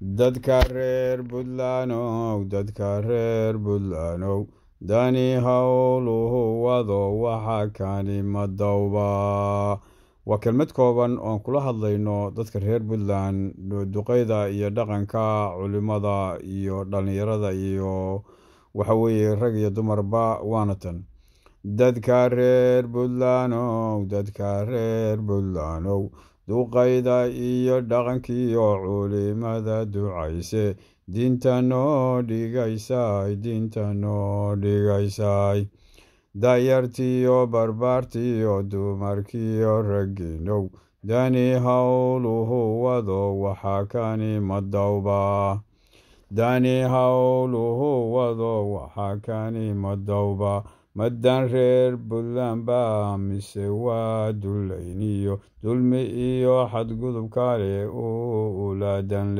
dadka reer Buntlandow dani howluhu wado waxa kani madawba waa kelmad kooban oo kula hadlayno dadka reer Puntland duqeyda iyo dhaqanka culimada iyo dhalinyarada iyo waxa weeye rag iyo dumarba waana tan dadka reer Puntlandow duqeyda iyo dhaqankiyo culimada ducayse diinta noo dhigaysay dayartiyo barbaartiyo dumarkiyo raggiinow dani howluhu wado waxa kani madawba madan reer Puntland ba mise waa dulayniyo dulmi iyo xadgudub kale uu uladan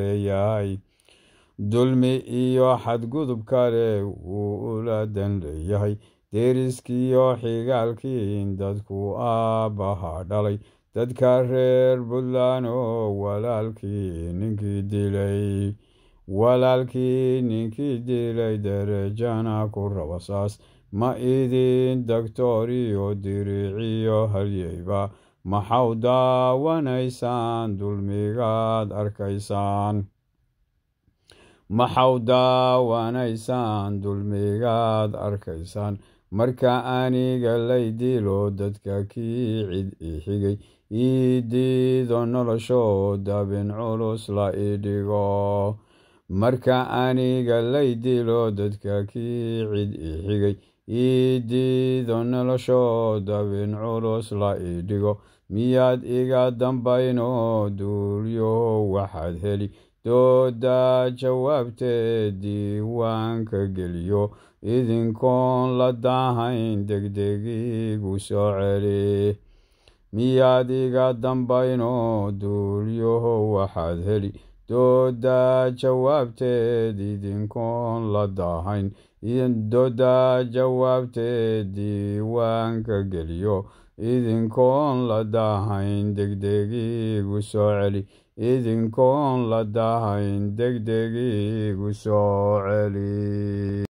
leeyahay deriskiyo xigaalkiin dadku aabbaha dhalay dadka reer Puntland oo walaalkii ninkii dilay derejana ku rabasaas ma idin doctoriyo diriciyo halyeyba maxaw daawanaysaan dulmigaad arkaysaan marka aniga lay dilo dadka kii cid ii xigay ii diido nolosho dabin culus la ii dhigo marka aniga lay dilo dadka kii cid ii xigay ii diido nolosho dabin culus la ii dhigo miyaad iga dambayno duulyo waxaad heli dooda jawaabtee diiwaanka geliyo idinkoon la daahayn degdegiigu soo celi miyaad iga dambayno duulyo waxaad heli dooda jawaabteed idinkoon la daahayn dooda jawaabteed diiwaanka geliyo idinkoon la daahayn degdegiigu soo celi idinkoon la daahayn degdegiigu soo celi